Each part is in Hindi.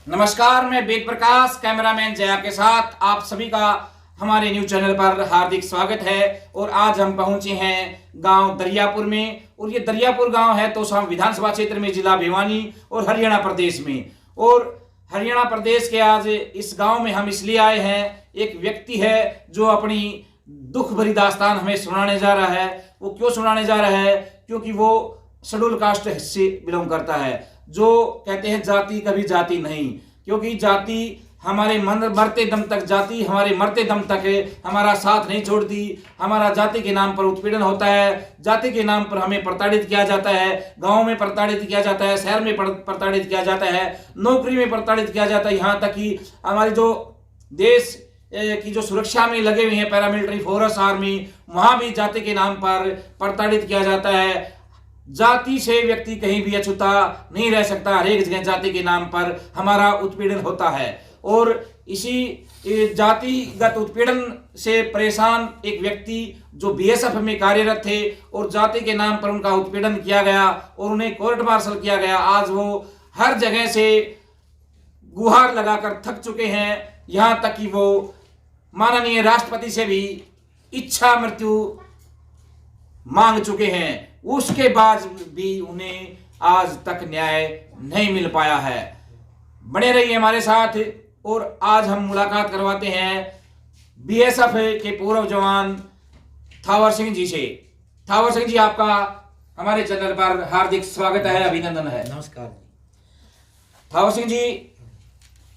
नमस्कार, मैं वेद प्रकाश कैमरामैन जया के साथ आप सभी का हमारे न्यूज चैनल पर हार्दिक स्वागत है। और आज हम पहुंचे हैं गांव दरियापुर में, और ये दरियापुर गांव है तो हम विधानसभा क्षेत्र में, जिला भिवानी और हरियाणा प्रदेश में। और हरियाणा प्रदेश के आज इस गांव में हम इसलिए आए हैं, एक व्यक्ति है जो अपनी दुख भरी दास्तान हमें सुनाने जा रहा है। वो क्यों सुनाने जा रहा है? क्योंकि वो शेड्यूल कास्ट से बिलोंग करता है। जो कहते हैं जाति कभी जाति नहीं, क्योंकि जाति हमारे मरते दम तक, जाति हमारे मरते दम तक हमारा साथ नहीं छोड़ती। हमारा जाति के नाम पर उत्पीड़न होता है, जाति के नाम पर हमें प्रताड़ित किया जाता है, गांव में प्रताड़ित किया जाता है, शहर में प्रताड़ित किया जाता है, नौकरी में प्रताड़ित किया जाता है। यहाँ तक कि हमारी जो देश की जो सुरक्षा में लगे हुए हैं, पैरामिलिट्री फोर्स, आर्मी, वहां भी जाति के नाम पर प्रताड़ित किया जाता है। जाति से व्यक्ति कहीं भी अछूता नहीं रह सकता, हर एक जगह जाति के नाम पर हमारा उत्पीड़न होता है। और इसी जातिगत उत्पीड़न से परेशान एक व्यक्ति जो बीएसएफ में कार्यरत थे और जाति के नाम पर उनका उत्पीड़न किया गया और उन्हें कोर्ट मार्शल किया गया, आज वो हर जगह से गुहार लगाकर थक चुके हैं। यहाँ तक कि वो माननीय राष्ट्रपति से भी इच्छा मृत्यु मांग चुके हैं, उसके बाद भी उन्हें आज तक न्याय नहीं मिल पाया है। बने रहिए हमारे साथ। और आज हम मुलाकात करवाते हैं बीएसएफ के पूर्व जवान थावर सिंह जी से। थावर सिंह जी, आपका हमारे चैनल पर हार्दिक स्वागत है, अभिनंदन है। नमस्कार। थावर सिंह जी,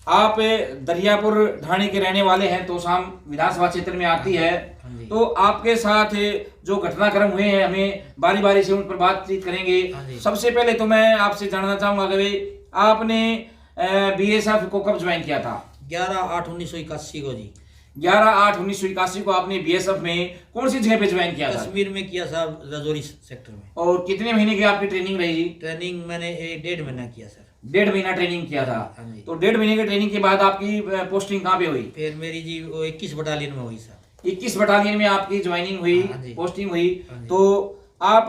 आप दरियापुर ढाणी के रहने वाले हैं, तो शाम विधानसभा क्षेत्र में आती है। तो आपके साथ जो घटनाक्रम हुए हैं, हमें बारी बारी से उन पर बातचीत करेंगे। सबसे पहले तो मैं आपसे जानना चाहूंगा कि आपने बीएसएफ को कब ज्वाइन किया था? 11/8/1981 को जी। 11/8/1981 को आपने बीएसएफ में कौन सी जगह पे ज्वाइन किया था? कश्मीर में किया साहब, रजौरी सेक्टर में। और कितने महीने की आपकी ट्रेनिंग रही? ट्रेनिंग मैंने 1.5 महीना किया सर। 1.5 महीना ट्रेनिंग किया था। तो 1.5 महीने की ट्रेनिंग के बाद आपकी पोस्टिंग कहाँ पे हुई? फिर मेरी जी वो 21 बटालियन में हुई सर। 21 बटालियन में आपकी ज्वाइनिंग हुई, पोस्टिंग हुई। तो आप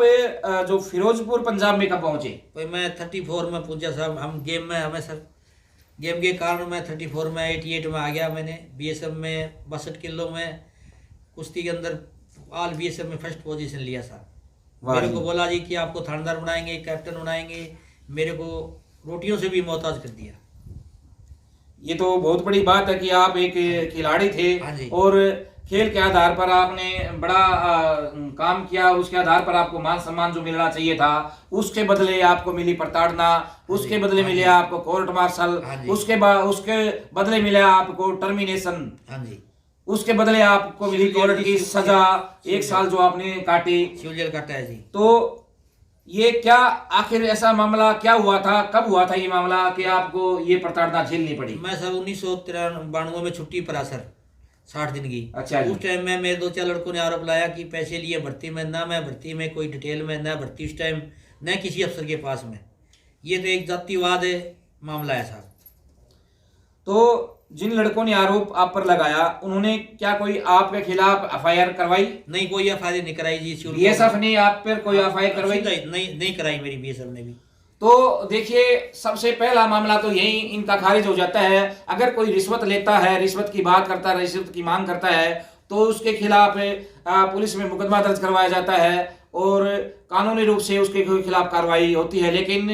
जो फिरोजपुर पंजाब में कब पहुंचे? तो मैं 34 में पहुंचा साहब। हम गेम में, हमें सर गेम के कारण मैं 34 में 88 में आ गया। मैंने बीएसएफ में 62 किलो में कुश्ती के अंदर ऑल बीएसएफ में फर्स्ट पोजीशन लिया साहब। मेरे को बोला जी कि आपको थानेदार बनाएंगे, कैप्टन बनाएंगे। मेरे को रोटियों से भी मोहताज कर दिया। ये तो बहुत बड़ी बात है कि आप एक खिलाड़ी थे और खेल के आधार पर आपने बड़ा काम किया, और उसके आधार पर आपको मान सम्मान जो मिलना चाहिए था, उसके बदले आपको मिली प्रताड़ना, उसके बदले मिले आपको कोर्ट मार्शल, उसके बदले मिले आपको टर्मिनेशन, उसके बदले आपको मिली कोर्ट की सजा, 1 साल जो आपने काटी, जेल काटा है जी। तो ये क्या आखिर ऐसा मामला क्या हुआ था, कब हुआ था ये मामला कि आपको ये प्रताड़ना झेलनी पड़ी? मैं सर 1993 में छुट्टी पर आ सर, 60 दिन की। अच्छा। उस टाइम में मेरे 2-4 लड़कों ने आरोप लाया कि पैसे लिए भर्ती में, ना मैं भर्ती में कोई डिटेल में, ना भर्ती उस टाइम न किसी अफसर के पास में। ये तो एक जातिवाद मामला है साहब। तो जिन लड़कों ने आरोप आप पर लगाया, उन्होंने क्या कोई आपके खिलाफ एफआईआर करवाई? नहीं, कोई एफआईआर नहीं कराई जी। बीएसएफ ने आप पर कोई एफआईआर करवाई? नहीं कराई मेरी बीएसएफ ने भी। तो देखिए, सबसे पहला मामला तो यही इनका खारिज हो जाता है। अगर कोई रिश्वत लेता है, रिश्वत की बात करता है, रिश्वत की मांग करता है, तो उसके खिलाफ पुलिस में मुकदमा दर्ज करवाया जाता है और कानूनी रूप से उसके खिलाफ कार्रवाई होती है। लेकिन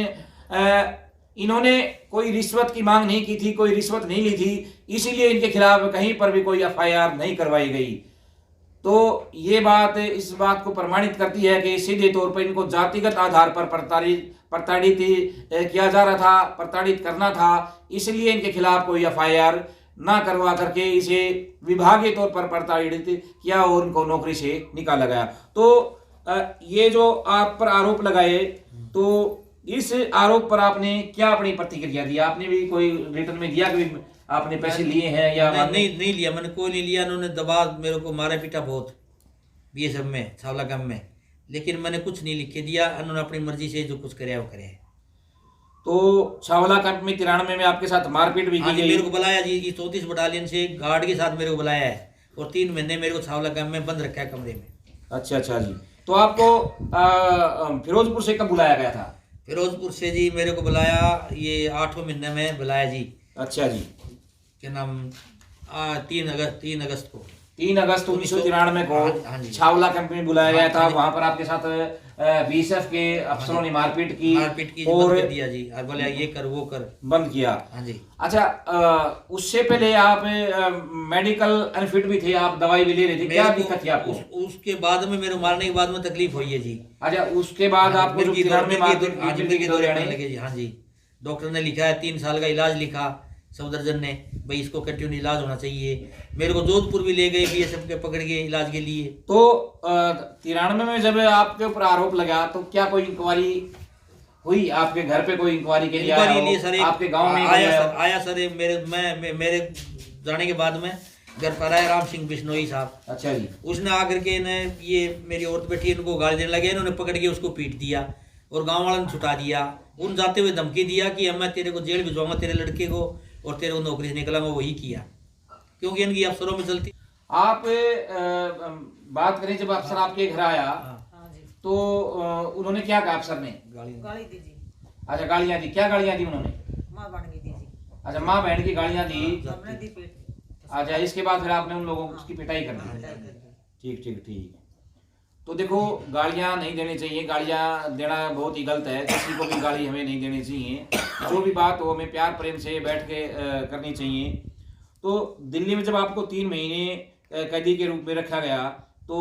इन्होंने कोई रिश्वत की मांग नहीं की थी, कोई रिश्वत नहीं ली थी, इसीलिए इनके खिलाफ कहीं पर भी कोई एफआईआर नहीं करवाई गई। तो ये बात इस बात को प्रमाणित करती है कि सीधे तौर पर इनको जातिगत आधार पर प्रताड़ित किया जा रहा था, प्रताड़ित करना था। इसलिए इनके खिलाफ कोई एफआईआर ना करवा करके इसे विभागीय तौर पर प्रताड़ित किया और उनको नौकरी से निकाला गया। तो ये जो आप पर आरोप लगाए, तो इस आरोप पर आपने क्या अपनी प्रतिक्रिया दी? आपने भी कोई रिटर्न में दिया कि आपने पैसे लिए हैं या नहीं लिया? मैंने कोई नहीं लिया। उन्होंने दबाव, मेरे को मारा पीटा बहुत बीएसएफ में, सावला कैंप में, लेकिन मैंने कुछ नहीं लिख के दिया। उन्होंने अपनी मर्जी से जो कुछ करे वो करे। तो छावला कैंप में 93 में आपके साथ मारपीट भी की गई? मेरे को बुलाया जी, 34 बटालियन से गार्ड के साथ मेरे को बुलाया है और 3 महीने मेरे को छावला कैंप में बंद रखा है कमरे में। अच्छा जी। तो आपको फिरोजपुर से कब बुलाया गया था? फिरोजपुर से जी मेरे को बुलाया, ये 8वें महीने में बुलाया जी। अच्छा जी। क्या नाम 3 अगस्त को 3 अगस्त 1993 को हाँ जी। छावला कैंप में बुलाया गया था। हाँ जी। वहां पर आपके साथ बीएसएफ के अफसरों ने मारपीट की और और बंद कर दिया जी, और बोले ये कर वो कर। बंद किया। हाँ जी। अच्छा, उससे पहले आप मेडिकल अनफिट भी थे, आप दवाई भी ले रहे थे, क्या दिक्कत थी आपको? उसके बाद में मेरे मारने के बाद में तकलीफ हुई है जी। अच्छा, उसके बाद आपको जो 93 में मारपीट की, मिर्गी के दौरे पड़ने लगे जी। हाँ जी, डॉक्टर ने लिखा है 3 साल का इलाज लिखा सफदरजन ने, भाई इसको कंटिन्यू इलाज होना चाहिए। मेरे को जोधपुर भी ले गए बीएसएफ के पकड़ के इलाज के लिए। तो 93 में जब आपके ऊपर आरोप लगा तो क्या कोई इंक्वायरी हुई? आपके घर पे कोई इंक्वायरी के लिए आया हो? सर आपके गांव में आया सर। मेरे जाने के बाद में घर पर आया राम सिंह बिश्नोई साहब। अच्छा जी। उसने आकर के ये मेरी औरत बैठी इनको गाली देने लगे, इन्होंने पकड़ के उसको पीट दिया और गांव वालों ने छुटा दिया। उन जाते हुए धमकी दिया कि अब मैं तेरे को जेल भिजवाऊंगा तेरे लड़के को और तेरे को नौकरी से निकलाऊंगा। वही किया, क्योंकि इनकी अफसरों में चलती। आप बात करें, जब अफसर आपके घर आया तो उन्होंने क्या कहा अफसर ने? गाली दी जी। अच्छा, गालियां दी। क्या गालियां दी उन्होंने? माँ बन गई थी जी। अच्छा, माँ बहन की गालियां दी। हमने दी पेट। अच्छा, इसके बाद फिर आपने उन लोगों की पिटाई कर दी। ठीक ठीक ठीक। तो देखो, गालियां नहीं देनी चाहिए, गालियां देना बहुत ही गलत है। किसी को भी गाली हमें नहीं देनी चाहिए। जो भी बात हो हमें प्यार प्रेम से बैठ के करनी चाहिए। तो दिल्ली में जब आपको 3 महीने कैदी के रूप में रखा गया तो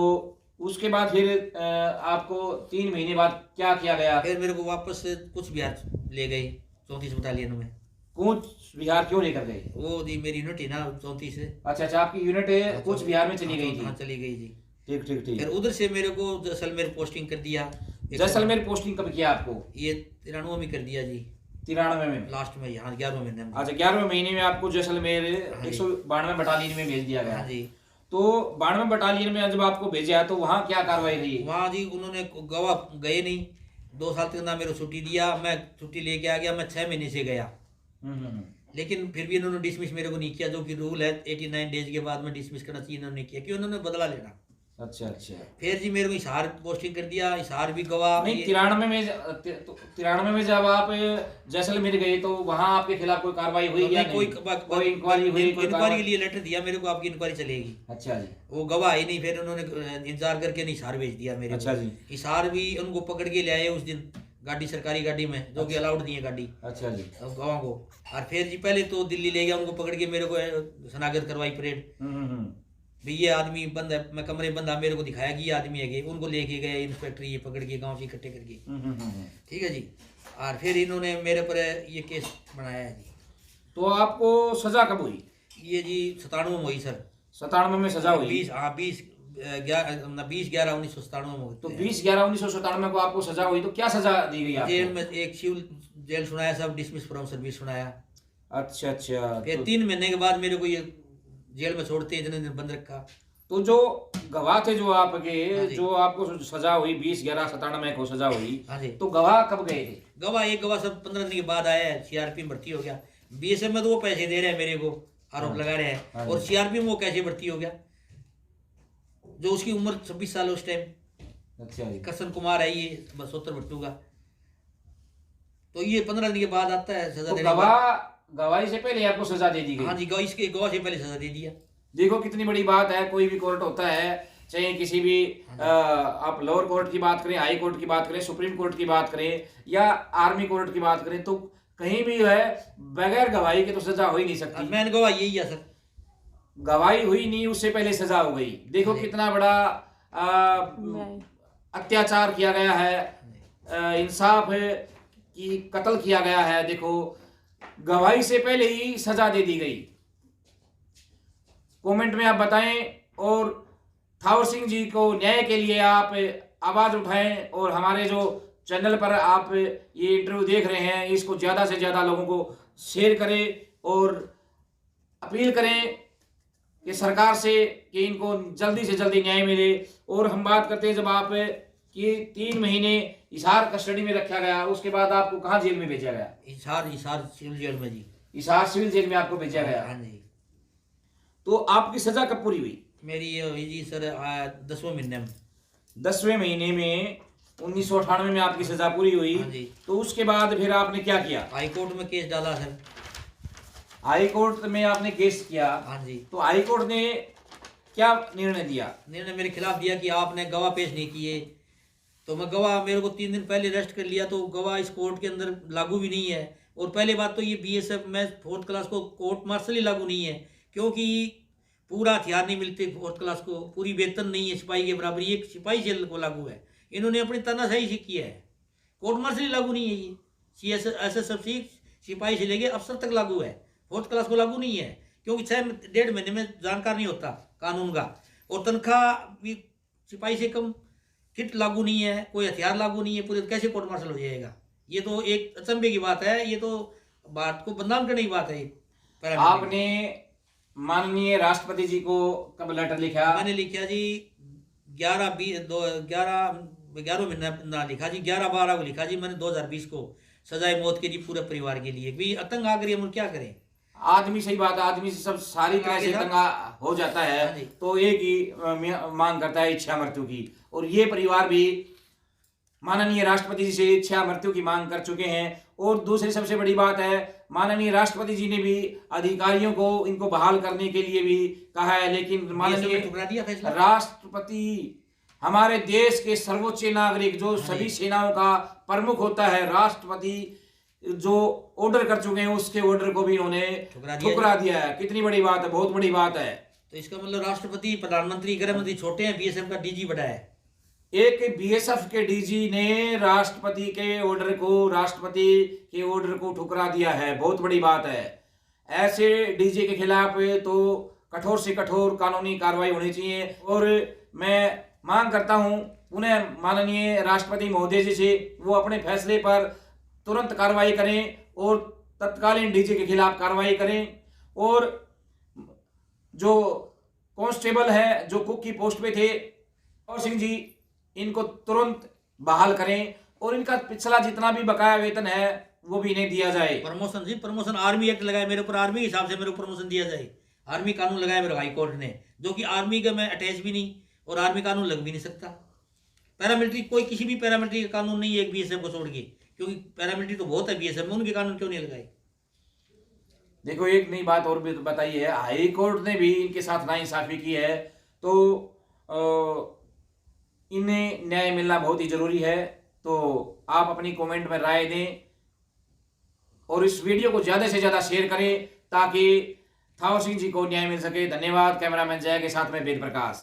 उसके बाद फिर आपको 3 महीने बाद क्या किया गया? फिर मेरे को वापस कुछ बिहार ले गए 34 बटालियन में। कूच बिहार क्यों लेकर गए? वो जी मेरी यूनिट है ना 34 से। अच्छा अच्छा, आपकी यूनिट कूच बिहार में चली गई थी? हाँ, चली गई जी। ठीक ठीक ठीक। फिर उधर से मेरे को जैसलमेर पोस्टिंग कर दिया। जैसलमेर पोस्टिंग कब किया आपको? ये 93 में कर दिया जी। 93 में लास्ट में, यहाँ 11वें महीने में। अच्छा, 11वें महीने में आपको जैसलमेर 192 बटालियन में भेज दिया गया। हाँ जी। तो 92 बटालियन में जब आपको भेजा तो वहाँ क्या कार्रवाई रही? वहाँ जी उन्होंने गवाह गए नहीं, 2 साल तक ना मेरे को छुट्टी दिया। मैं छुट्टी लेके आ गया, मैं 6 महीने से गया। लेकिन फिर भी इन्होंने डिसमिस मेरे को नहीं किया, जो कि रूल है 89 डेज के बाद में डिसमिस करना चाहिए, इन्होंने किया क्यों? उन्होंने बदला लेना। अच्छा अच्छा। फिर जी मेरे को हिसार पोस्टिंग कर दिया, हिसार भी गवाह नहीं। 93 में जब आप जैसलमेर गए तो वहाँ आपके खिलाफ कोई कार्रवाई हुई या नहीं? कोई इंक्वायरी हुई? इंक्वायरी के लिए लेटर दिया मेरे को, आपकी इंक्वायरी चलेगी। अच्छा जी। वो गवाह ही नहीं, फिर उन्होंने इंतजार करके हिसार भेज दिया मेरे। अच्छा जी। हिसार भी उनको पकड़ के ले आए उस दिन गाड़ी, सरकारी गाड़ी में, जो कि अलाउड नहीं है गाड़ी। अच्छा जी। गवाह को। और फिर जी पहले तो दिल्ली ले गया, उनको पकड़ के मेरे को शनाख्त करवाई परेड। भाई ये आदमी बंद है, मैं कमरे बंद है, मेरे को दिखाया कि ये आदमी है। उनको लेके गए इंस्पेक्टर, ये पकड़ के गांव से इकट्ठे करके। ठीक है जी। और फिर इन्होंने मेरे पर ये केस बनाया है जी। तो आपको सजा कब हुई? ये जी 97 में हुई सर। 97 में सजा हुई? 20/11/1997 में। तो 20/11/1997 को आपको सजा हुई, तो क्या सजा दी गई आपको? जेल में एक सिविल जेल सुनाया, सब डिसमिस फ्रॉम सर्विस सुनाया। अच्छा अच्छा। फिर 3 महीने के बाद मेरे को ये जेल में छोड़ते, इतने दिन बंद रखा। तो जो गवाह थे जो आपके, जो आपको सजा हुई 20/11/97 को सजा हुई, तो गवाह कब गए थे? गवाह एक गवाह सब 15 दिन के बाद आया है, सीआरपी में भर्ती हो गया। बीएसएफ में तो वो पैसे दे रहे हैं मेरे को, आरोप लगा रहे हैं। और सीआरपी में वो कैसे भर्ती हो गया, जो उसकी उम्र 26 साल उस टाइम। अच्छा जी। करसन कुमार है ये, बसोत्तर भट्टू का। तो ये 15 दिन के बाद आता है सजा देने। गवाही से पहले आपको सजा दे दी गई? हाँ जी, इसके गवाह से पहले सजा दे दिया। देखो कितनी बड़ी बात है। कोई भी कोर्ट होता है, चाहे किसी भी आप लोअर कोर्ट की बात करें, हाई कोर्ट की बात करें, सुप्रीम कोर्ट की बात करें या आर्मी कोर्ट की बात करें, तो कहीं भी है बगैर गवाही के तो सजा हो ही नहीं सकती। मैंने गवाह यही है सर। गवाही हुई नहीं, उससे पहले सजा हो गई। देखो कितना बड़ा अत्याचार किया गया है, इंसाफ की कत्ल किया गया है। देखो, गवाही से पहले ही सजा दे दी गई। कमेंट में आप बताएं और थावर सिंह जी को न्याय के लिए आप आवाज उठाएं। और हमारे जो चैनल पर आप ये इंटरव्यू देख रहे हैं, इसको ज़्यादा से ज़्यादा लोगों को शेयर करें और अपील करें कि सरकार से कि इनको जल्दी से जल्दी न्याय मिले। और हम बात करते हैं, जब आप कि 3 महीने हिसार कस्टडी में रखा गया, उसके बाद आपको कहाँ जेल में भेजा गया? हिसार सिविल जेल में जी। हिसार सिविल जेल में आपको भेजा गया? हाँ जी। तो आपकी सजा कब पूरी हुई? मेरी ये हुई जी सर 10वें महीने में। 10वें महीने में 1998 में आपकी सजा पूरी हुई। हाँ जी। तो उसके बाद फिर आपने क्या किया? हाई कोर्ट में केस डाला सर। हाई कोर्ट में आपने केस किया, हाँ जी। तो हाई कोर्ट ने क्या निर्णय दिया? निर्णय मेरे खिलाफ दिया कि आपने गवाह पेश नहीं किए। तो मैं गवाह, मेरे को 3 दिन पहले अरेस्ट कर लिया, तो गवाह इस कोर्ट के अंदर लागू भी नहीं है। और पहले बात तो ये बीएसएफ में 4th क्लास को कोर्ट मार्शल ही लागू नहीं है, क्योंकि पूरा हथियार नहीं मिलते 4th क्लास को, पूरी वेतन नहीं है सिपाही के बराबर, ये सिपाही जेल को लागू है। इन्होंने अपनी तानाशाही से किया है, कोर्ट मार्शल ही लागू नहीं है। ये CSSF सिपाही से लेके अफसर तक लागू है, 4th क्लास को लागू नहीं है, क्योंकि 6-1.5 महीने में जानकार नहीं होता कानून का। और तनख्वाह भी सिपाही से कम, किट लागू नहीं है, कोई हथियार लागू नहीं है, पूरे कैसे कोर्ट मार्शल हो जाएगा? ये तो एक अचंभे की बात है, ये तो बात को बदनाम करने की बात है। आपने माननीय राष्ट्रपति जी को कब लेटर लिखा? मैंने लिखा जी 11 महीना लिखा जी, 11/12 को लिखा जी मैंने 2020 को, सजाए मौत के लिए पूरे परिवार के लिए भी। आतंक आ गई, हम क्या करें? आदमी, सही बात है, आदमी से सब सारी तरह से दंगा हो जाता है, तो एक ही मांग करता है, इच्छा मृत्यु की। और ये परिवार भी माननीय राष्ट्रपति जी से इच्छा मृत्यु की मांग कर चुके हैं। और दूसरी सबसे बड़ी बात है, माननीय राष्ट्रपति जी ने भी अधिकारियों को इनको बहाल करने के लिए भी कहा है, लेकिन माननीय राष्ट्रपति हमारे देश के सर्वोच्च नागरिक, जो सभी सेनाओं का प्रमुख होता है, राष्ट्रपति जो ऑर्डर कर चुके हैं, उसके ऑर्डर को भी उन्होंने ठुकरा दिया है। कितनी बड़ी बात है, बहुत बड़ी बात है। तो इसका मतलब राष्ट्रपति, प्रधानमंत्री, गृह मंत्री छोटे हैं, बीएसएफ का डीजी बड़ा है। एक बीएसएफ के डीजी ने राष्ट्रपति के ऑर्डर को ठुकरा दिया है, बहुत बड़ी बात है। ऐसे डीजी के खिलाफ तो कठोर से कठोर कानूनी कार्रवाई होनी चाहिए। और मैं मांग करता हूं पुनः माननीय राष्ट्रपति महोदय जी से, वो अपने फैसले पर तुरंत कार्रवाई करें और तत्कालीन डीजी के खिलाफ कार्रवाई करें। और जो कांस्टेबल है, जो कुक की पोस्ट पे थे, और सिंह जी, इनको तुरंत बहाल करें और इनका पिछला जितना भी बकाया वेतन है वो भी इन्हें दिया जाए। प्रमोशन जी, प्रमोशन आर्मी एक्ट लगाए मेरे ऊपर, आर्मी के हिसाब से मेरे को प्रमोशन दिया जाए। आर्मी कानून लगाया मेरे हाई कोर्ट ने, जो कि आर्मी का मैं अटैच भी नहीं और आर्मी कानून लग भी नहीं सकता। पैरामिलिट्री, कोई किसी भी पैरामिलिट्री का कानून नहीं है एक बीएसएफ को छोड़ के, क्योंकि पैरामिलिट्री तो बहुत है बीएसएफ में, उनके कानून क्यों नहीं लगाए? देखो, एक नई बात और भी बताई है, हाई कोर्ट ने भी इनके साथ नाइंसाफी की है, तो इन्हें न्याय मिलना बहुत ही जरूरी है। तो आप अपनी कमेंट में राय दें और इस वीडियो को ज्यादा से ज्यादा शेयर करें ताकि थावर सिंह जी को न्याय मिल सके। धन्यवाद। कैमरामैन जय के साथ में वेद प्रकाश।